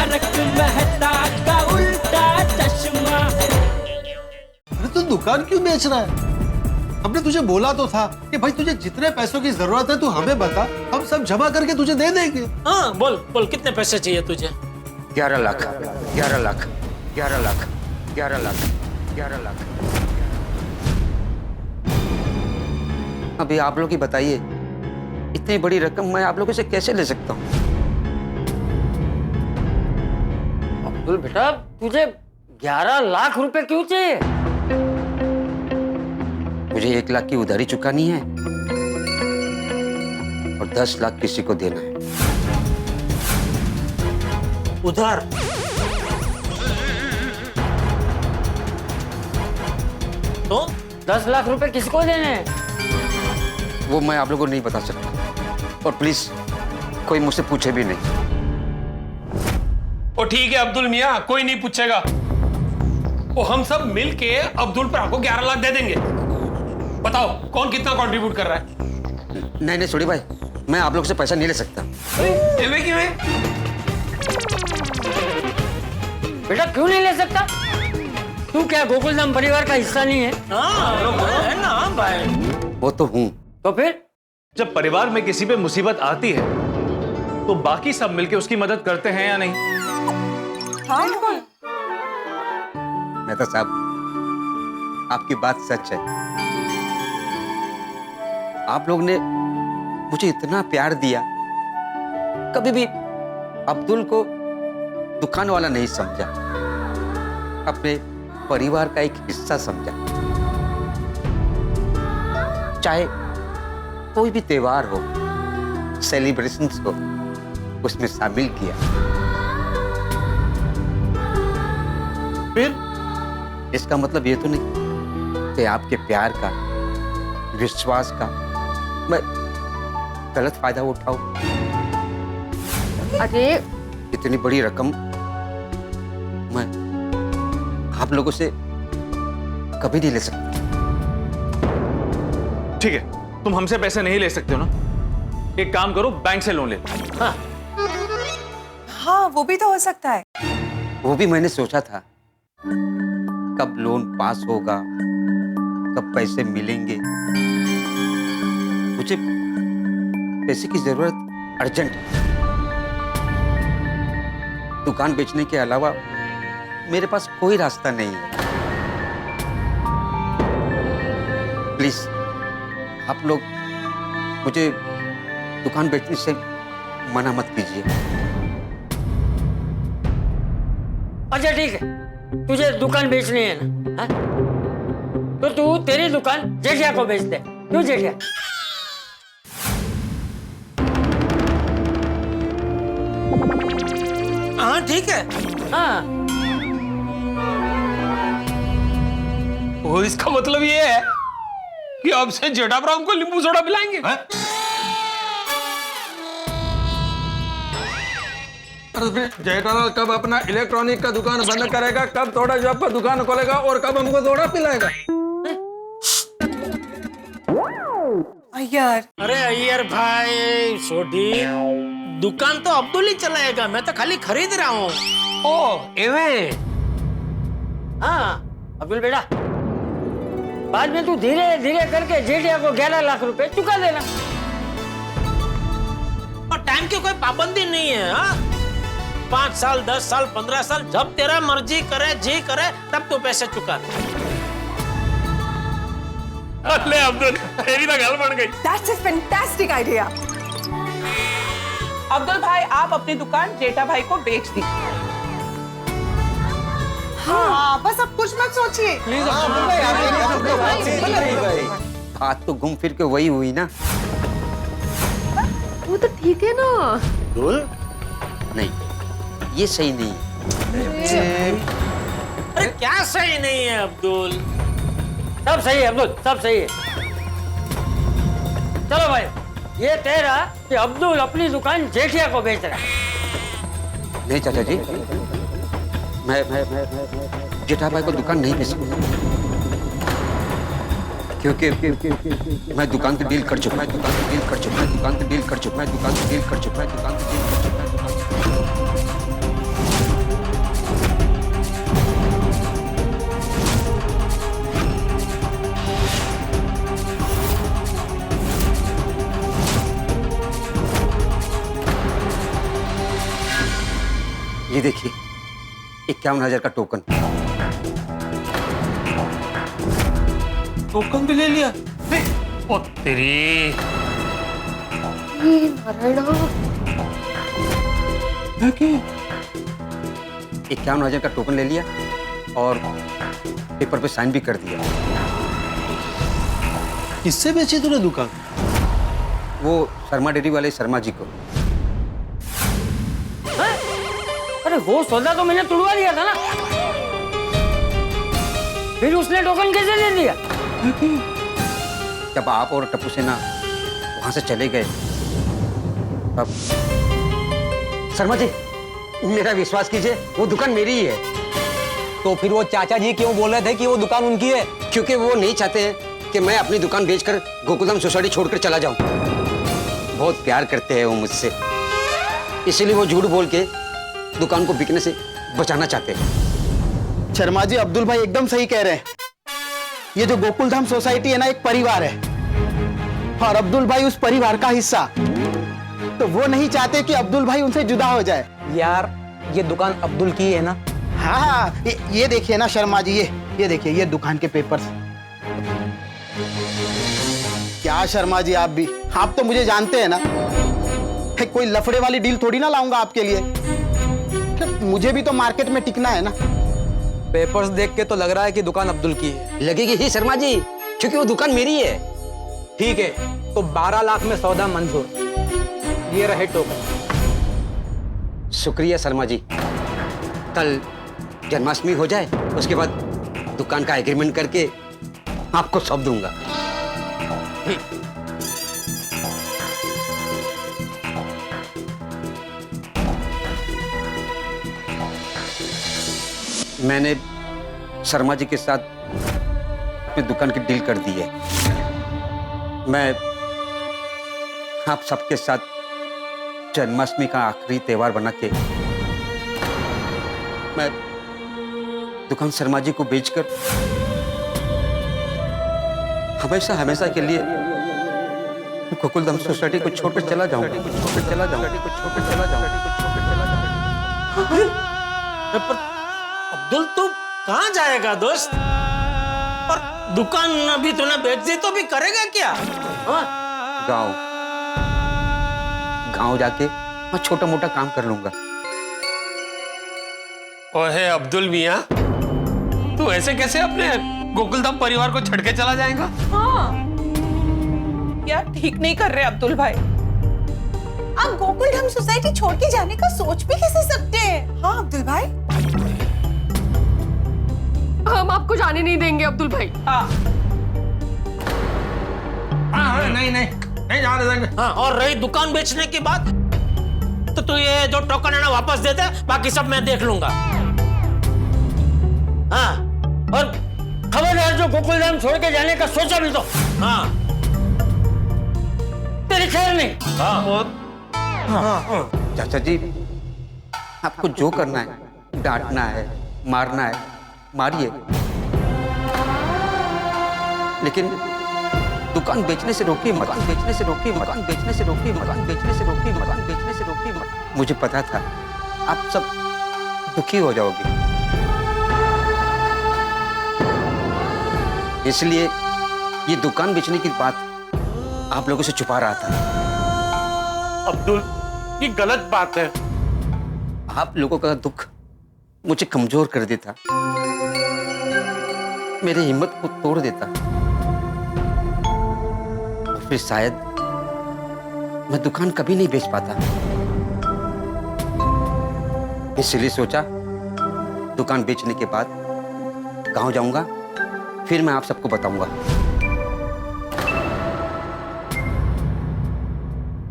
तारक मेहता का उल्टा चश्मा। अरे तू दुकान क्यों बेच रहा है? हमने तुझे बोला तो था कि भाई तुझे जितने पैसों की जरूरत है तू हमें बता, हम सब जमा करके तुझे दे देंगे। हाँ बोल बोल, कितने पैसे चाहिए तुझे? 11 लाख 11 लाख 11 लाख 11 लाख 11 लाख। अभी आप लोग ही बताइए, इतनी बड़ी रकम मैं आप लोगों से कैसे ले सकता हूँ? अब्दुल बेटा, तुझे 11 लाख रुपए क्यों चाहिए? मुझे 1 लाख की उधारी चुकानी है और 10 लाख किसी को देना है। उधार? तो 10 लाख रुपए किसको देने हैं? वो मैं आप लोगों को नहीं बता सकता, और प्लीज कोई मुझसे पूछे भी नहीं। ओ ठीक है अब्दुल मियाँ, कोई नहीं पूछेगा। वो हम सब मिल के अब्दुल पर आपको 11 लाख दे देंगे। बताओ कौन कितना कंट्रीब्यूट कर रहा है? नहीं छोड़ी भाई, मैं आप लोग से पैसा नहीं ले सकता। क्यों है? बेटा क्यों नहीं ले सकता? तू क्या गोकुलधाम परिवार का हिस्सा नहीं है? है ना भाई। वो तो हूँ। तो फिर जब परिवार में किसी पे मुसीबत आती है तो बाकी सब मिलके उसकी मदद करते हैं या नहीं? मेहता साहब, आपकी बात सच है। आप लोग ने मुझे इतना प्यार दिया, कभी भी अब्दुल को दुकान वाला नहीं समझा, अपने परिवार का एक हिस्सा समझा। चाहे कोई भी त्योहार हो, सेलिब्रेशंस हो, उसमें शामिल किया। फिर इसका मतलब ये तो नहीं कि आपके प्यार का, विश्वास का मैं गलत फायदा उठाऊं। अरे इतनी बड़ी रकम मैं आप लोगों से कभी नहीं ले सकता। ठीक है, तुम हमसे पैसे नहीं ले सकते हो ना, एक काम करो, बैंक से लोन ले लो। हाँ, वो भी तो हो सकता है। वो भी मैंने सोचा था, कब लोन पास होगा, कब पैसे मिलेंगे। मुझे पैसे की जरूरत अर्जेंट है। दुकान बेचने के अलावा मेरे पास कोई रास्ता नहीं है। प्लीज आप लोग मुझे दुकान बेचने से मना मत कीजिए। अच्छा ठीक है, तुझे दुकान बेचनी है ना? हाँ? तो तू तेरी दुकान जेठिया को बेच दे। क्यों जेठिया? हाँ ठीक है। हाँ, वो इसका मतलब ये है कि अब से जेठाभरा हमको नींबू सोडा पिलाएंगे। जेठालाल कब अपना इलेक्ट्रॉनिक का दुकान बंद करेगा, कब थोड़ा जॉब का दुकान खोलेगा और कब हमको थोड़ा पिलाएगा? अय्यर, अरे अय्यर भाई, सोडी दुकान तो अब्दुल ही चलाएगा, मैं तो खाली खरीद रहा हूँ। ओ एवे। हाँ अब्दुल बेटा, बाद में तू धीरे धीरे करके जेठिया को 11 लाख रुपए चुका देना। और टाइम की कोई पाबंदी नहीं है। हाँ, 5 साल 10 साल 15 साल, जब तेरा मर्जी करे, जी करे, तब तू पैसे चुका। अरे अब्दुल, तेरी तो गल बन गई। That's a fantastic idea. Abdul भाई, आप अपनी दुकान जेठा भाई को बेच दी। हाँ, बस अब कुछ मत सोचिए। बात तो घूम फिर के वही हुई ना। वो तो ठीक है ना। नहीं, ये सही नहीं। अरे क्या सही नहीं है अब्दुल? सब सही है अब्दुल, सब सही है। चलो भाई, ये तेरा कि अब्दुल अपनी दुकान जेठिया को बेच रहा है। नहीं चाचा जी, मैं जेठा भाई को दुकान नहीं बेच सकता, क्योंकि मैं दुकान की डील कर चुका, मैं दुकान की डील कर चुका, मैं दुकान की डील कर चुका, मैं दुकान की डील कर चुका, मैं दुकान की डील कर चुका, मैं दुकान की डील कर चुका। ये देखिए 51,000 का टोकन। टोकन भी ले लिया? ओ तेरी। नारायणा 51,000 का टोकन ले लिया और पेपर पे साइन भी कर दिया। किससे बेची तूने दुकान? वो शर्मा डेयरी वाले शर्मा जी को। हैं? अरे वो सौदा तो मैंने तुड़वा दिया था ना, फिर उसने टोकन कैसे दे दिया? जब आप और टप्पू सेना वहां से चले गए तब। शर्मा जी मेरा विश्वास कीजिए, वो दुकान मेरी ही है। तो फिर वो चाचा जी क्यों बोल रहे थे कि वो दुकान उनकी है? क्योंकि वो नहीं चाहते हैं कि मैं अपनी दुकान बेचकर गोकुलधाम सोसाइटी छोड़कर चला जाऊं। बहुत प्यार करते हैं वो मुझसे, इसीलिए वो झूठ बोल के दुकान को बिकने से बचाना चाहते हैं। शर्मा जी, अब्दुल भाई एकदम सही कह रहे हैं। ये जो गोकुलधाम सोसाइटी है ना, एक परिवार है और अब्दुल भाई उस परिवार का हिस्सा। तो वो नहीं चाहते कि अब्दुल भाई उनसे जुदा हो जाए। यार ये दुकान अब्दुल की है ना? हाँ, ये देखिए ना शर्मा जी, ये देखिए, ये दुकान के पेपर्स। क्या शर्मा जी आप भी, आप तो मुझे जानते हैं ना, कोई लफड़े वाली डील थोड़ी ना लाऊंगा आपके लिए। मुझे भी तो मार्केट में टिकना है ना। पेपर्स देख के तो लग रहा है कि दुकान अब्दुल की है। लगेगी ही शर्मा जी, क्योंकि वो दुकान मेरी है। ठीक है, तो 12 लाख में सौदा मंजूर। ये रहे टोकन। शुक्रिया शर्मा जी। कल जन्माष्टमी हो जाए, उसके बाद दुकान का एग्रीमेंट करके आपको सौंप दूंगा। ठीक। मैंने शर्मा जी के साथ अपनी दुकान की डील कर दी है। मैं आप सबके साथ जन्माष्टमी का आखिरी त्योहार बना के मैं दुकान शर्मा जी को बेचकर हमेशा हमेशा के लिए गोकुलधाम सोसाइटी को छोड़कर चला जाऊंगा। पर अब्दुल तू कहाँ जाएगा दोस्त? और दुकान अभी तूने बेच दी तो भी करेगा क्या? हाँ? गांव जाके मैं छोटा मोटा काम कर लूंगा। ओहे अब्दुल मियां, तू ऐसे कैसे अपने गोकुलधाम परिवार को छड़ के चला जाएगा? हाँ, यार ठीक नहीं कर रहे अब्दुल भाई। आप गोकुलधाम सोसाइटी छोड़ के जाने का सोच भी कैसे सकते हैं? हाँ अब्दुल भाई, हम आपको जाने नहीं देंगे अब्दुल भाई। नहीं जाने देंगे। हाँ, और रही दुकान बेचने की बात, तो तू ये जो टोकन है ना वापस दे दे, बाकी सब मैं देख लूंगा। हाँ, और खबरदार जो गोकुलधाम छोड़ के जाने का सोचा भी तो। हाँ, तेरी खैर नहीं। चाचा जी, आपको जो करना है, डांटना है, मारना है, मारिए, लेकिन दुकान बेचने से रोकिए मत। दुकान बेचने से रोकिए मत। दुकान बेचने से रोकिए मत। दुकान बेचने से रोकिए मत। दुकान बेचने से रोकिए मत। मुझे पता था आप सब दुखी हो जाओगे, इसलिए ये दुकान बेचने की बात आप लोगों से छुपा रहा था। अब्दुल, ये गलत बात है। आप लोगों का दुख मुझे कमजोर कर देता, मेरी हिम्मत को तोड़ देता, और फिर शायद मैं दुकान कभी नहीं बेच पाता। इसलिए सोचा दुकान बेचने के बाद गांव जाऊंगा, फिर मैं आप सबको बताऊंगा।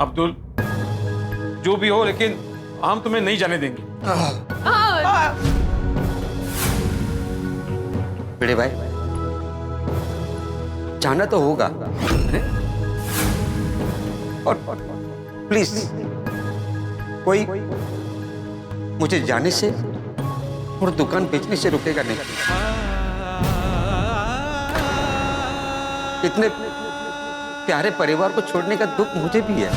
अब्दुल, जो भी हो, लेकिन हम तुम्हें नहीं जाने देंगे। बड़े भाई, जाना तो होगा, और प्लीज कोई मुझे जाने से और दुकान बेचने से रोकेगा नहीं। इतने प्यारे परिवार को छोड़ने का दुख मुझे भी है।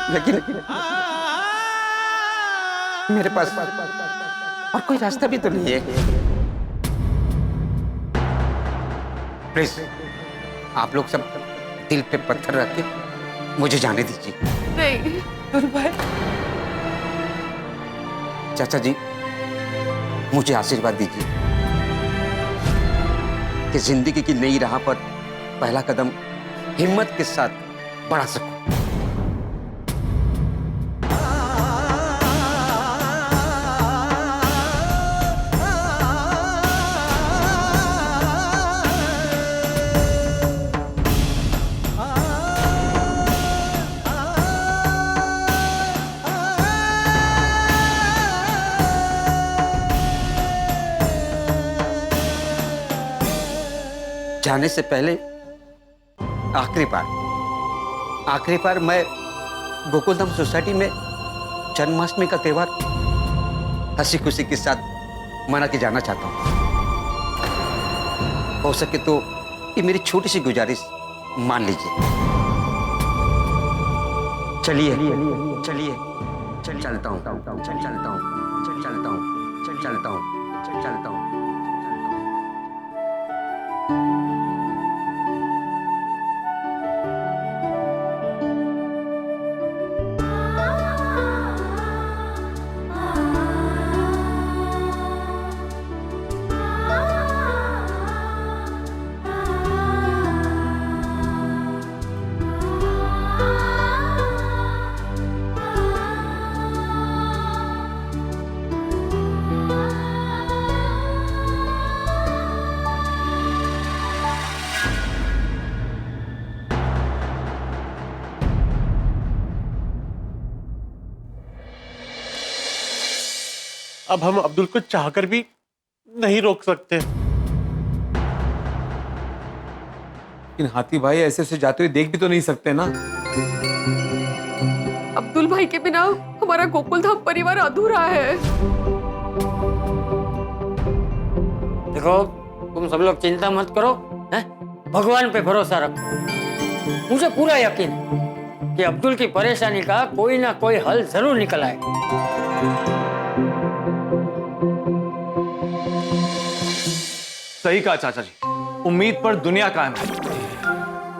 लेकिन मेरे पास और कोई रास्ता भी तो नहीं है। प्लीज आप लोग सब दिल पे पत्थर रख के मुझे जाने दीजिए। नहीं अब्दुल भाई। चाचा जी मुझे आशीर्वाद दीजिए कि जिंदगी की नई राह पर पहला कदम हिम्मत के साथ बढ़ा सकूं। जाने से पहले आखिरी बार मैं गोकुलधाम सोसाइटी में जन्माष्टमी का त्योहार हंसी खुशी के साथ मना के जाना चाहता हूं। हो सके तो ये मेरी छोटी सी गुजारिश मान लीजिए। चलिए चलता हूं। अब हम अब्दुल को चाहकर भी नहीं रोक सकते। इन हाथी भाई ऐसे से जाते हुए देख भी तो नहीं सकते ना। अब्दुल भाई के बिना हमारा गोकुलधाम परिवार अधूरा है। देखो तुम सब लोग चिंता मत करो, हैं? भगवान पे भरोसा रखो। मुझे पूरा यकीन है कि अब्दुल की परेशानी का कोई ना कोई हल जरूर निकल आएगा। सही कहा चाचा जी, उम्मीद पर दुनिया कायम है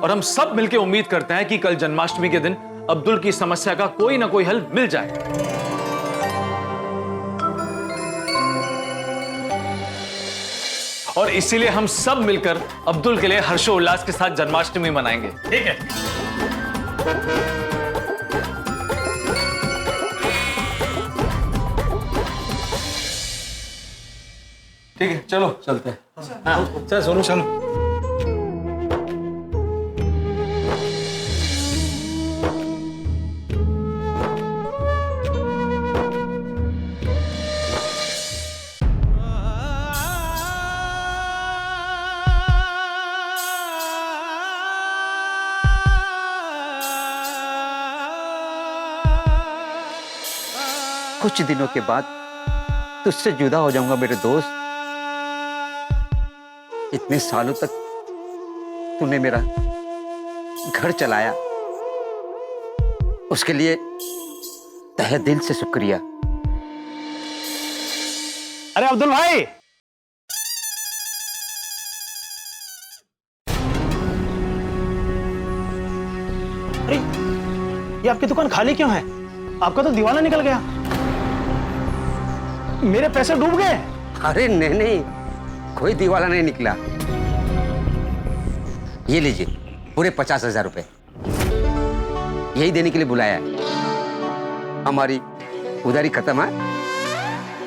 और हम सब मिलकर उम्मीद करते हैं कि कल जन्माष्टमी के दिन अब्दुल की समस्या का कोई ना कोई हल मिल जाए। और इसीलिए हम सब मिलकर अब्दुल के लिए हर्षोल्लास के साथ जन्माष्टमी मनाएंगे। ठीक है। ठीक है चलो चलते हैं। चल सोनू चलो। कुछ दिनों के बाद तुझसे जुदा हो जाऊंगा मेरे दोस्त। इतने सालों तक तूने मेरा घर चलाया, उसके लिए तहे दिल से शुक्रिया। अरे अब्दुल भाई, अरे ये आपकी दुकान खाली क्यों है? आपका तो दीवाना निकल गया। मेरे पैसे डूब गए। अरे नहीं, कोई दीवाला नहीं निकला। ये लीजिए पूरे 50,000 रुपए, यही देने के लिए बुलाया है। हमारी उधारी खत्म है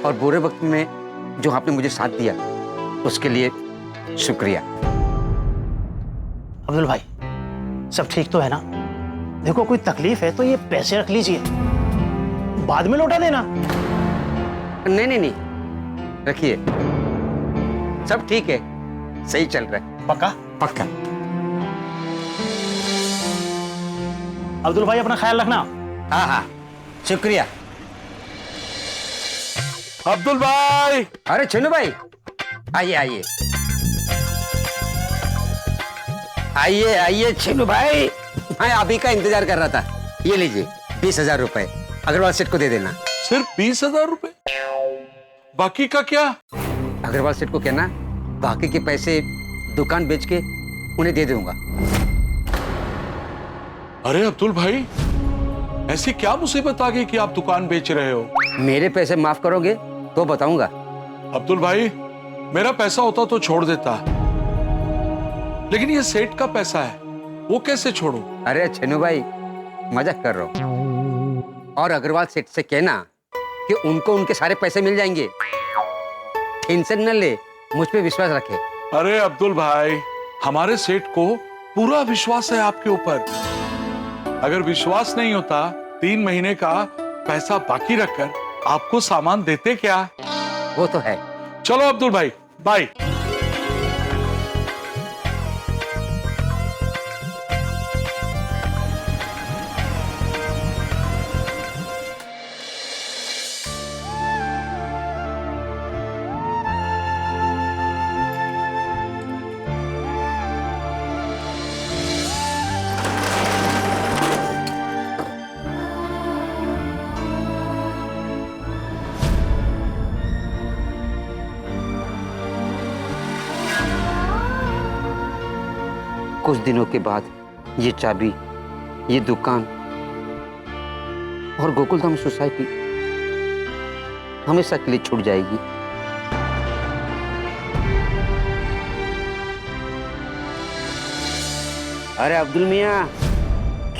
और बुरे वक्त में जो आपने मुझे साथ दिया उसके लिए शुक्रिया। अब्दुल भाई सब ठीक तो है ना? देखो कोई तकलीफ है तो ये पैसे रख लीजिए, बाद में लौटा देना। नहीं, रखिए, सब ठीक है, सही चल रहा है। पक्का? पक्का। अब्दुल भाई अपना ख्याल रखना। हाँ, शुक्रिया। अब्दुल भाई। अरे चुन्नू भाई, आइए चुन्नू भाई, मैं अभी का इंतजार कर रहा था। ये लीजिए 20,000 रुपए अग्रवाल सेठ को दे देना। सिर्फ 20,000 रुपए? बाकी का क्या? अग्रवाल सेठ को कहना बाकी के पैसे दुकान बेच के उन्हें दे दूंगा। अरे अब्दुल भाई, ऐसी क्या मुसीबत आ गई कि आप दुकान बेच रहे हो? मेरे पैसे माफ करोगे तो बताऊंगा। अब्दुल भाई, मेरा पैसा होता तो छोड़ देता, लेकिन ये सेठ का पैसा है, वो कैसे छोड़ूं? अरे छेनू भाई, मजाक कर रहा हूं। और अग्रवाल सेठ से कहना कि उनको उनके सारे पैसे मिल जाएंगे। टेंशन न ले, मुझ पे विश्वास रखे। अरे अब्दुल भाई, हमारे सेठ को पूरा विश्वास है आपके ऊपर। अगर विश्वास नहीं होता 3 महीने का पैसा बाकी रखकर आपको सामान देते क्या? वो तो है। चलो अब्दुल भाई, बाय। कुछ दिनों के बाद ये चाबी, ये दुकान और गोकुलधाम सोसाइटी हमेशा के लिए छूट जाएगी। अरे अब्दुल मियाँ,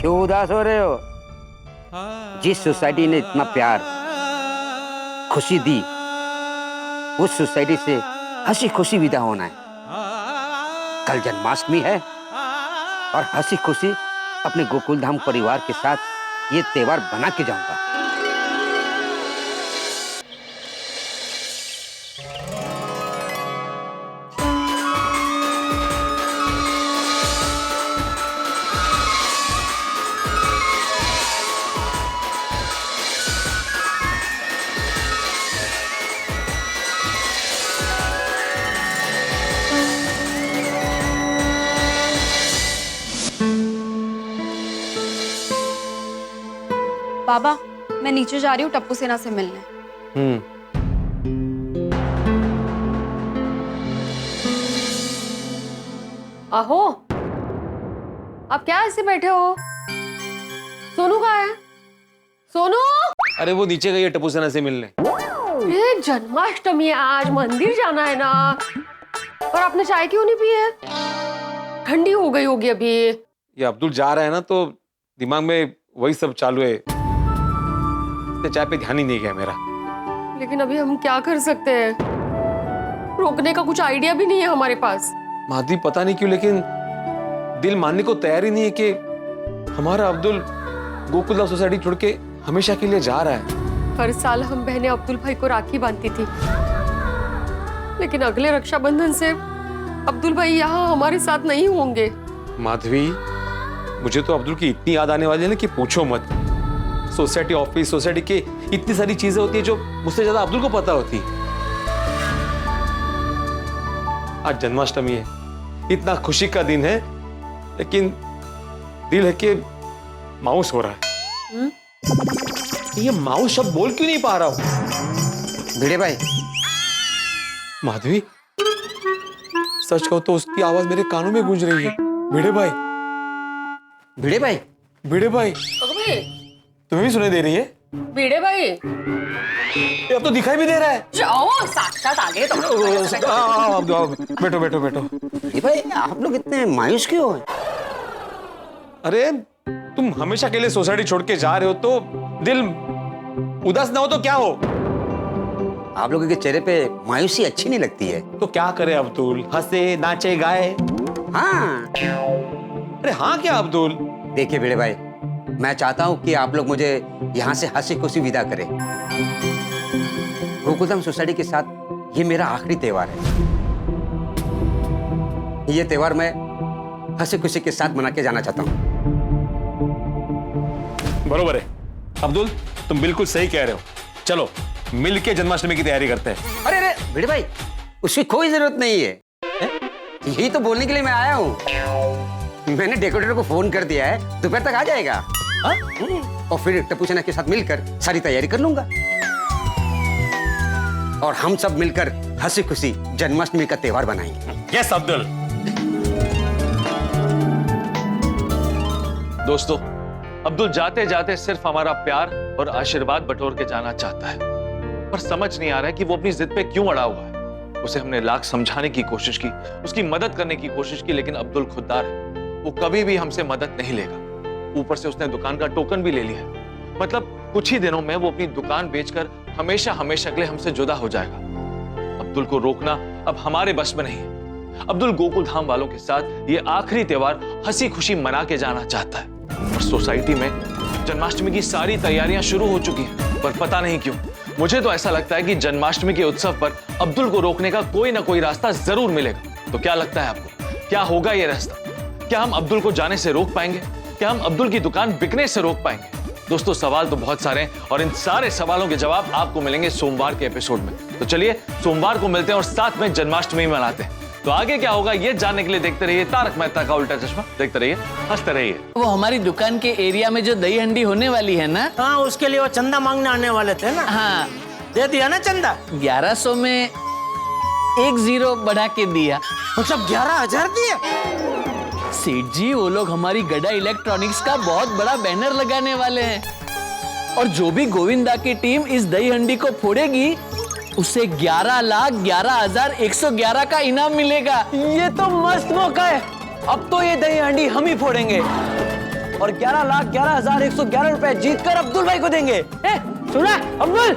क्यों उदास हो रहे हो? जिस सोसाइटी ने इतना प्यार, खुशी दी, उस सोसाइटी से हंसी खुशी विदा होना है। कल जन्माष्टमी है और हंसी खुशी अपने गोकुलधाम परिवार के साथ ये त्योहार बना के जाऊंगा। बाबा, मैं नीचे जा रही हूँ टप्पू सेना से मिलने। आहो, आप क्या ऐसे बैठे हो? सोनू कहाँ है? सोनू! अरे वो नीचे गई है टप्पू सेना से मिलने। ये जन्माष्टमी है, आज मंदिर जाना है ना। और आपने चाय क्यों नहीं पी है? ठंडी हो गई होगी अभी। ये अब्दुल जा रहा है ना, तो दिमाग में वही सब चालू है, चाय पे ध्यान ही नहीं गया मेरा। लेकिन अभी हम क्या कर सकते हैं? रोकने का कुछ आइडिया भी नहीं है हमारे पास। माधवी, पता नहीं क्यों लेकिन दिल मानने को तैयार ही नहीं है कि हमारा अब्दुल गोकुलधाम सोसाइटी छोड़ के हमेशा के लिए जा रहा है। हर साल हम बहनें अब्दुल भाई को राखी बांधती थी, लेकिन अगले रक्षाबंधन से अब्दुल भाई यहाँ हमारे साथ नहीं होंगे। माधवी, मुझे तो अब्दुल की इतनी याद आने वाली है ना कि पूछो मत। सोसाइटी ऑफिस, सोसाइटी के इतनी सारी चीजें होती है जो मुझसे ज्यादा अब्दुल को पता होती। आज जन्माष्टमी है, इतना खुशी का दिन है, लेकिन दिल है कि मायूस हो रहा है। ये मायूस शब्द बोल क्यों नहीं पा रहा हूं? भिड़े भाई। माधवी, सच कहो तो उसकी आवाज मेरे कानों में गूंज रही है। भिड़े भाई, भिड़े भाई, भिड़े भाई, तुम्हें भी सुनाई दे रही है? भिड़े भाई, ये अब तो दिखाई भी दे रहा है। जाओ, साक्षात आ गए तुम। बैठो बैठो बैठो। ये भाई, आप लोग इतने मायूस क्यों हैं? अरे तुम हमेशा के लिए सोसाइटी छोड़ के जा रहे हो तो दिल उदास ना हो तो क्या हो? आप लोगों के चेहरे पे मायूसी अच्छी नहीं लगती है। तो क्या करे अब्दुल, हंसे नाचे गाए? हाँ। अरे हाँ क्या अब्दुल? देखिए भिड़े भाई, मैं चाहता हूं कि आप लोग मुझे यहाँ से हंसी खुशी विदा करें। गोकुलधाम सोसाइटी के साथ ये मेरा आखिरी त्योहार है। ये त्योहार मैं हंसी खुशी के साथ मना के जाना चाहता हूँ। बरोबर है अब्दुल, तुम बिल्कुल सही कह रहे हो। चलो मिलके जन्माष्टमी की तैयारी करते हैं। अरे अरे भिड़े भाई, उसकी कोई जरूरत नहीं है। यही तो बोलने के लिए मैं आया हूँ। मैंने डेकोरेटर को फोन कर दिया है, दोपहर तक आ जाएगा। और फिर टप्पू सेना के साथ मिलकर सारी तैयारी कर लूंगा और हम सब मिलकर हंसी खुशी जन्माष्टमी का त्योहार बनाएंगे। यस अब्दुल। दोस्तों, अब्दुल जाते जाते सिर्फ हमारा प्यार और आशीर्वाद बटोर के जाना चाहता है, पर समझ नहीं आ रहा है कि वो अपनी जिद पे क्यों अड़ा हुआ है। उसे हमने लाख समझाने की कोशिश की, उसकी मदद करने की कोशिश की, लेकिन अब्दुल खुददार है, वो कभी भी हमसे मदद नहीं लेगा। ऊपर से उसने दुकान का टोकन भी ले लिया है। मतलब कुछ ही दिनों में वो अपनी दुकान बेचकर हमेशा हमेशा के लिए हमसे जुदा हो जाएगा। अब्दुल को रोकना अब हमारे बस में नहीं है। अब्दुल गोकुल धाम वालों के साथ ये आखिरी त्योहार हंसी खुशी मना के जाना चाहता है। और सोसाइटी में जन्माष्टमी की सारी तैयारियां शुरू हो चुकी हैं, पर पता नहीं क्यों मुझे तो ऐसा लगता है कि जन्माष्टमी के उत्सव पर अब्दुल को रोकने का कोई ना कोई रास्ता जरूर मिलेगा। तो क्या लगता है आपको, क्या होगा ये रास्ता? क्या हम अब्दुल को जाने से रोक पाएंगे? क्या हम अब्दुल की दुकान बिकने से रोक पाएंगे? दोस्तों, सवाल तो बहुत सारे हैं और इन सारे सवालों के जवाब आपको मिलेंगे सोमवार के एपिसोड में। तो चलिए सोमवार को मिलते हैं और साथ में जन्माष्टमी मनाते हैं। तो आगे क्या होगा ये जानने के लिए देखते रहिए तारक मेहता का उल्टा चश्मा। देखते रहिए, हंसते रहिए। वो हमारी दुकान के एरिया में जो दही हंडी होने वाली है ना, हाँ, उसके लिए वो चंदा मांगने आने वाले थे ना। हाँ, दे दिया ना चंदा? 1100 में 1 0 बढ़ा के दिया। मतलब 11,000 दिए? सेठ जी, वो लोग हमारी गड़ा इलेक्ट्रॉनिक्स का बहुत बड़ा बैनर लगाने वाले हैं और जो भी गोविंदा की टीम इस दही हंडी को फोड़ेगी उसे 11,11,111 का इनाम मिलेगा। ये तो मस्त मौका है। अब तो ये दही हांडी हम ही फोड़ेंगे और 11,11,111 रुपए जीतकर अब्दुल भाई को देंगे। सुना अब्दुल?